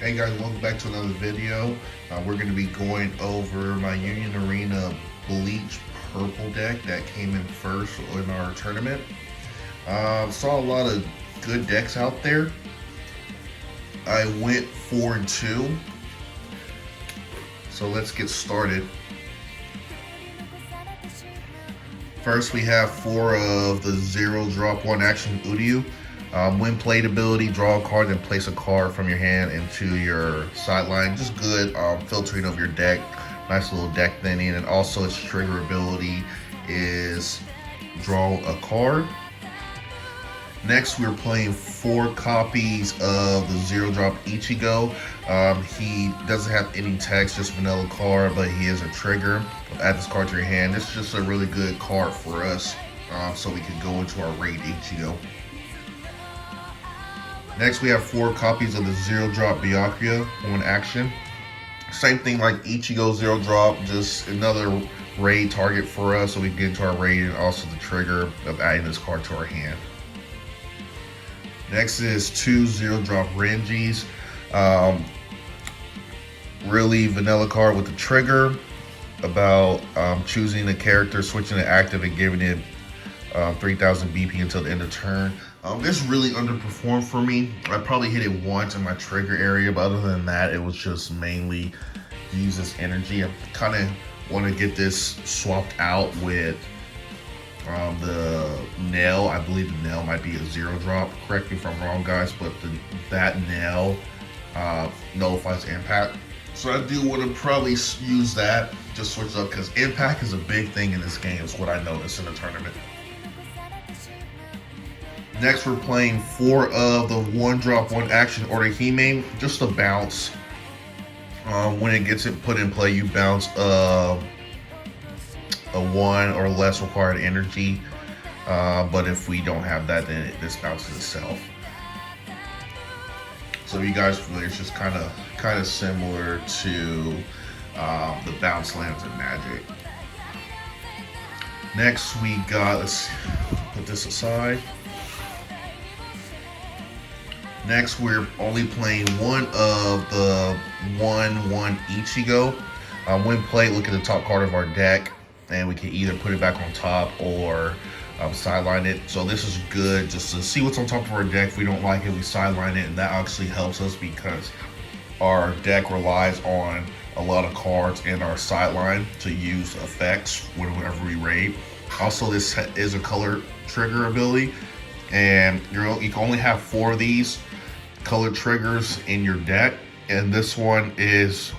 Hey guys, welcome back to another video. We're going to be going over my Union Arena Bleach Purple deck that came in first in our tournament. Saw a lot of good decks out there. I went 4-2. So let's get started. First, we have 4 of the 0-drop 1 action Udiu. When played ability, draw a card and place a card from your hand into your sideline. Just good filtering of your deck. Nice little deck thinning. And also its trigger ability is draw a card. Next, we're playing 4 copies of the 0-drop Ichigo. He doesn't have any text, just vanilla card, but he is a trigger. Add this card to your hand. This is just a really good card for us, so we can go into our raid Ichigo. Next, we have 4 copies of the 0-drop Byakuya, 1 action. Same thing like Ichigo 0-drop, just another raid target for us so we can get into our raid, and also the trigger of adding this card to our hand. Next is 2 0-drop Renjis. Really vanilla card with the trigger about choosing a character, switching it active, and giving it 3000 BP until the end of turn. This really underperformed for me. I probably hit it once in my trigger area, but other than that, it was just mainly use this energy. I kind of want to get this swapped out with the nail. I believe the nail might be a 0-drop. Correct me if I'm wrong, guys, but that nail nullifies impact. So I do want to probably use that, just switch up, because impact is a big thing in this game, is what I noticed in the tournament. Next, we're playing 4 of the 1-drop 1 action Orihime, just a bounce. When it gets put in play, you bounce a 1 or less required energy. But if we don't have that, then this bounces itself. So you guys familiar, it's just kind of similar to the bounce lands in Magic. Next, we got, let's put this aside. Next, we're only playing 1 of the 1/1 Ichigo. When played, look at the top card of our deck, and we can either put it back on top or sideline it. So this is good just to see what's on top of our deck. If we don't like it, we sideline it, and that actually helps us because our deck relies on a lot of cards in our sideline to use effects whenever we raid. Also, this is a color trigger ability, and you can only have 4 of these color triggers in your deck, and this one is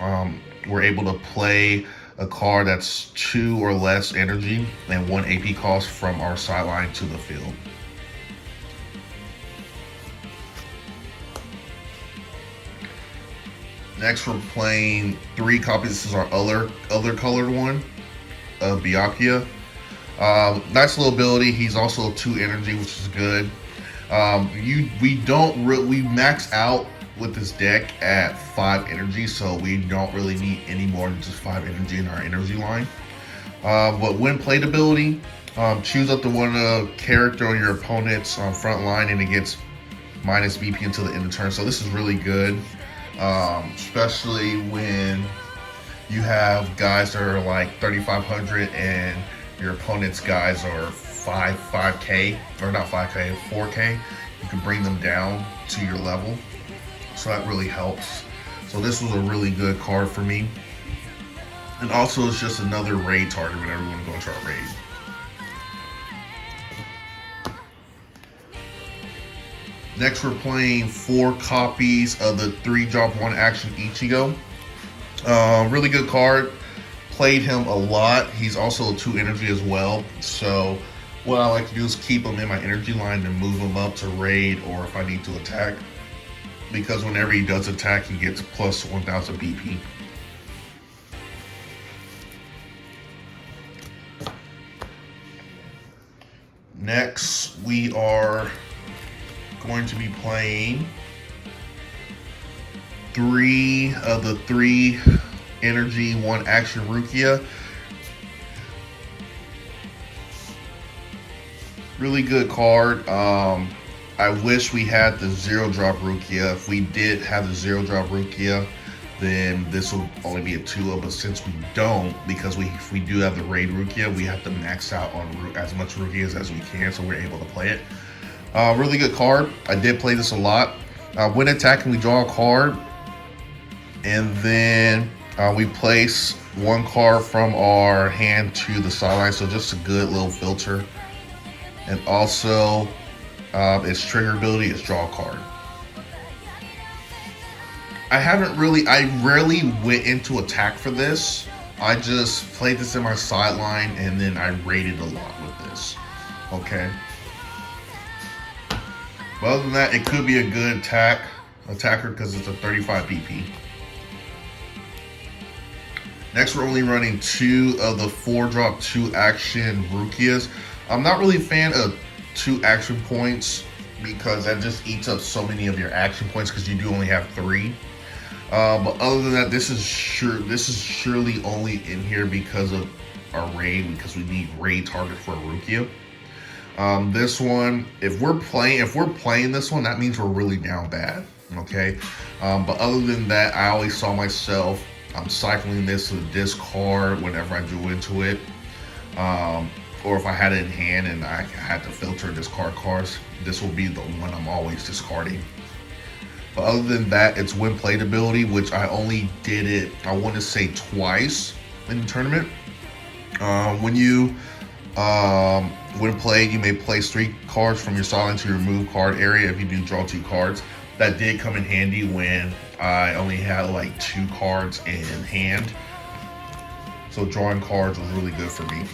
we're able to play a card that's 2 or less energy and 1 AP cost from our sideline to the field. Next, we're playing 3 copies. This is our other colored one of Byakuya. Nice little ability. He's also 2 energy, which is good. We max out with this deck at 5 energy, so we don't really need any more than just 5 energy in our energy line. But when played ability, choose up to one character on your opponent's front line, and it gets minus BP until the end of turn. So this is really good, especially when you have guys that are like 3,500 and your opponent's guys are 5K, or not 5K, 4K. You can bring them down to your level, so that really helps. So this was a really good card for me, and also it's just another raid target whenever we want to go into our raid. Next, we're playing 4 copies of the 3-drop 1 action Ichigo. Really good card. Played him a lot. He's also 2 energy as well, so what I like to do is keep him in my energy line and move him up to raid, or if I need to attack, because whenever he does attack, he gets plus 1000 BP. Next, we are going to be playing 3 of the 3 energy 1 action Rukia. Really good card. I wish we had the 0-drop Rukia. If we did have the 0-drop Rukia, then this will only be a 2-0. But since we don't, because we do have the raid Rukia, we have to max out on as much Rukias as we can, so we're able to play it. Really good card. I did play this a lot. When attacking, we draw a card, and then we place one card from our hand to the sideline. So just a good little filter. And also, its trigger ability is draw a card. I rarely went into attack for this. I just played this in my sideline, and then I raided a lot with this. Okay. But other than that, it could be a good attacker because it's a 35 BP. Next, we're only running 2 of the 4-drop 2-action Rukias. I'm not really a fan of 2 action points because that just eats up so many of your action points because you do only have 3. But other than that, this is surely only in here because of our raid, because we need raid target for a Rukia. This one, if we're playing this one, that means we're really down bad. Okay. But other than that, I always saw myself cycling this to the discard whenever I drew into it. Or if I had it in hand and I had to filter and discard cards, this will be the one I'm always discarding. But other than that, it's win played ability, which I only did it, I want to say twice in the tournament. When played, you may place 3 cards from your sideline to your remove card area if you do draw 2 cards. That did come in handy when I only had like 2 cards in hand. So drawing cards was really good for me.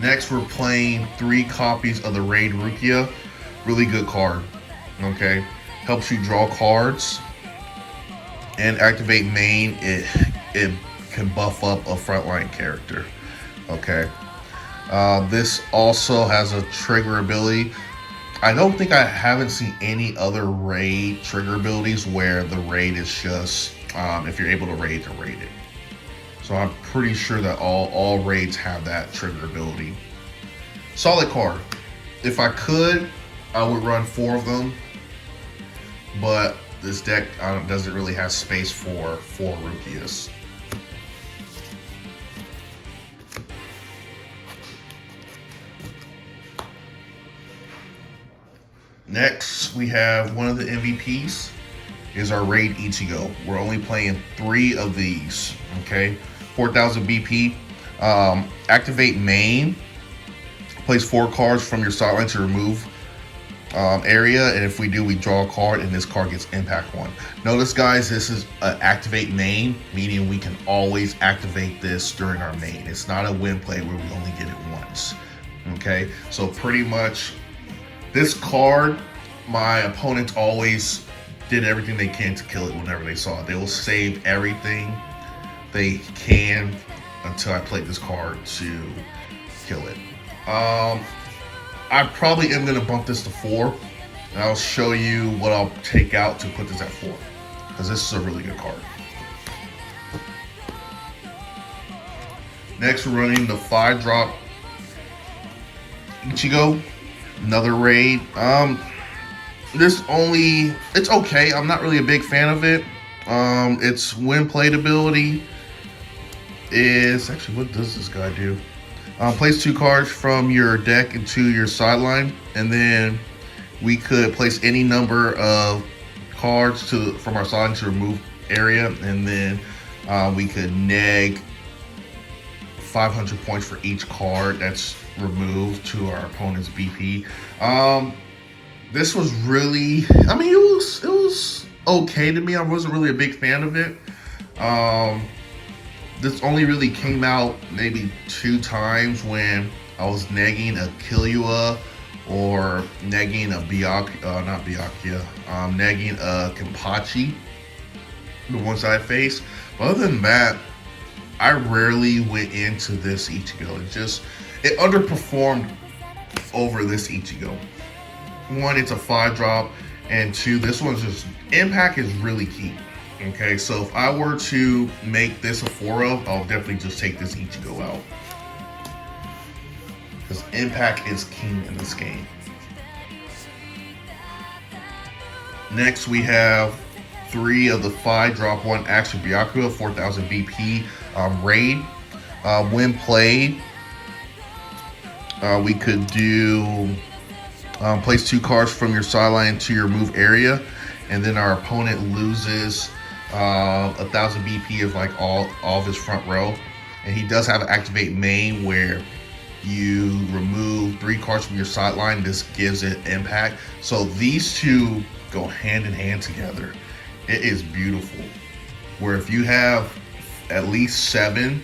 Next, we're playing 3 copies of the Raid Rukia. Really good card. Okay, helps you draw cards and activate main. It can buff up a frontline character. Okay. This also has a trigger ability. I don't think I haven't seen any other raid trigger abilities where the raid is just if you're able to raid it. So I'm pretty sure that all raids have that trigger ability. Solid card. If I could, I would run 4 of them, but this deck doesn't really have space for 4 Rukias. Next, we have one of the MVPs is our Raid Ichigo. We're only playing 3 of these, okay? 4,000 BP. Activate main. Place 4 cards from your sideline to remove area, and if we do, we draw a card, and this card gets impact 1. Notice, guys, this is activate main, meaning we can always activate this during our main. It's not a win play where we only get it once, okay? So pretty much, this card, my opponents always did everything they can to kill it whenever they saw it. They will save everything they can until I play this card to kill it. I probably am going to bump this to 4, and I'll show you what I'll take out to put this at 4, because this is a really good card. Next, we're running the 5-drop Ichigo, another raid. It's okay. I'm not really a big fan of it. Its win played ability is actually, what does this guy do? Place 2 cards from your deck into your sideline, and then we could place any number of cards from our sideline to remove area, and then we could neg 500 points for each card that's removed to our opponent's BP. This was really, I mean, it was okay to me. I wasn't really a big fan of it. This only really came out maybe 2 times when I was negging a Killua or negging a negging a Kenpachi, the ones I faced. But other than that, I rarely went into this Ichigo. It underperformed over this Ichigo. 1, it's a 5-drop, and 2, this one's just, impact is really key. Okay, so if I were to make this a 4-of, I'll definitely just take this Ichigo out. because impact is king in this game. Next, we have 3 of the 5 drop 1 action Byakuya, 4000 BP raid. When played, we could do place 2 cards from your sideline to your move area, and then our opponent loses 1000 BP of like all of his front row. And he does have an activate main where you remove 3 cards from your sideline. This gives it impact. So these two go hand in hand together. It is beautiful. Where if you have at least 7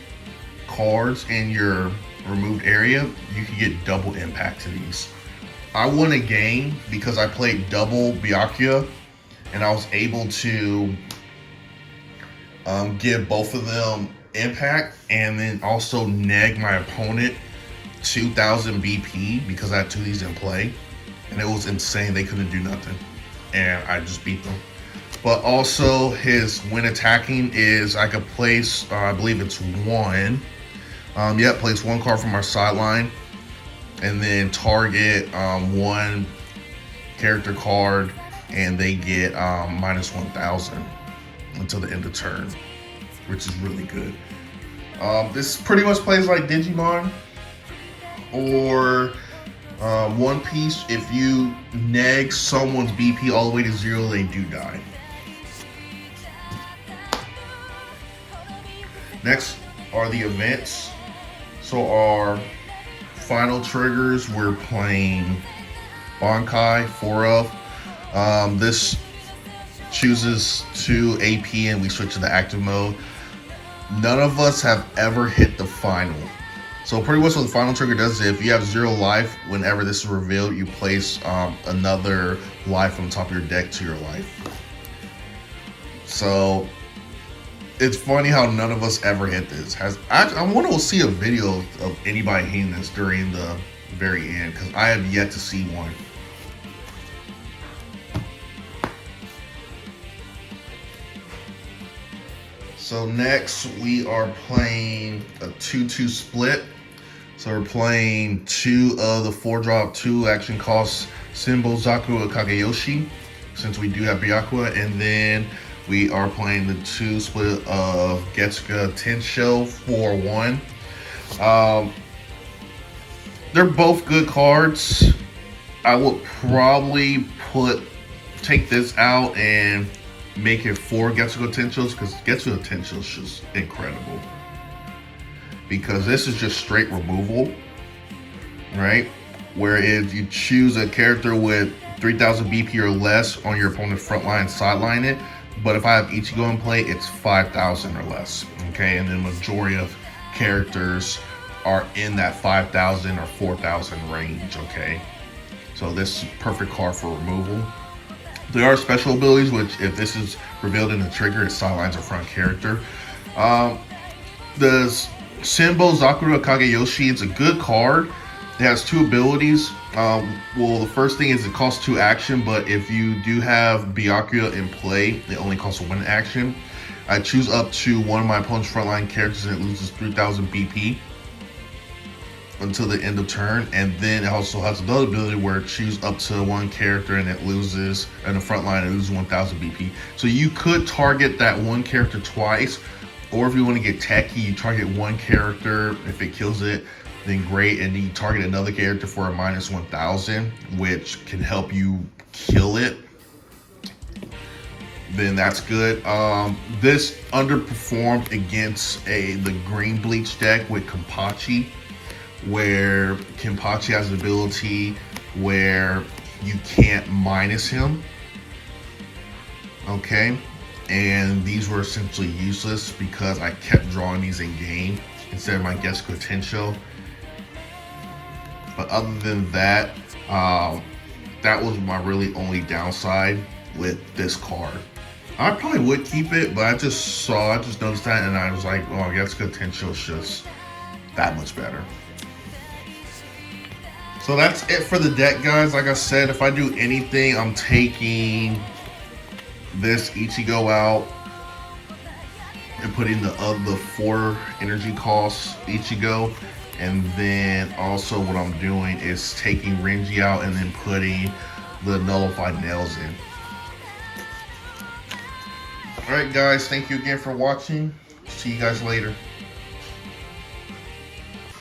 cards in your removed area, you can get double impact to these. I won a game because I played double Byakuya, and I was able to give both of them impact, and then also neg my opponent 2000 BP because I had 2 of these in play, and it was insane. They couldn't do nothing, and I just beat them. But also his when attacking is I could place, I believe it's 1. Place 1 card from our sideline, and then target 1 character card, and they get minus 1000 until the end of turn, which is really good. This pretty much plays like Digimon or One Piece. If you neg someone's BP all the way to 0, they do die. Next are the events. So our final triggers, we're playing Bankai, 4 of. This chooses 2 AP and we switch to the active mode. None of us have ever hit the final. So pretty much what the final trigger does is if you have 0 life, whenever this is revealed, you place another life from the top of your deck to your life. So it's funny how none of us ever hit this. I want to see a video of anybody hitting this during the very end, because I have yet to see one. So next we are playing a 2-2 split. So we're playing 2 of the 4-drop 2 action costs Senbou Zaku Kageyoshi, since we do have Byakuya, and then we are playing the 2 split of Getsuga Tensho 4-1. They're both good cards. I would probably take this out and make it 4 Getsuga Tenshos, because Getsuga Tensho is just incredible. Because this is just straight removal, right? Whereas you choose a character with 3000 BP or less on your opponent's front line, sideline it. But if I have Ichigo in play, it's 5,000 or less, okay? And the majority of characters are in that 5,000 or 4,000 range, okay? So this is perfect card for removal. There are special abilities, which if this is revealed in the trigger, it sidelines a front character. The Senbou Zakura Kageyoshi, it's a good card. It has 2 abilities. Well, the first thing is it costs 2 action, but if you do have Byakuya in play, it only costs 1 action. I choose up to one of my opponent's frontline characters and it loses 3,000 BP until the end of turn. And then it also has another ability where it chooses up to 1 character and it loses, in the front line, it loses 1,000 BP. So you could target that 1 character twice, or if you want to get techie, you target 1 character. If it kills it, then great, and you target another character for a minus 1000, which can help you kill it. Then that's good. This underperformed against the Green Bleach deck with Kenpachi, where Kenpachi has an ability where you can't minus him. Okay, and these were essentially useless because I kept drawing these in game instead of my Getsuga Tensho. But other than that, that was my really only downside with this card. I probably would keep it, but I just noticed that, and I was like, oh, Getsuga Tensho is just that much better. So that's it for the deck, guys. Like I said, if I do anything, I'm taking this Ichigo out and putting the 4 energy costs Ichigo, And then also what I'm doing is taking Renji out and then putting the nullified nails in. Alright guys, thank you again for watching. See you guys later.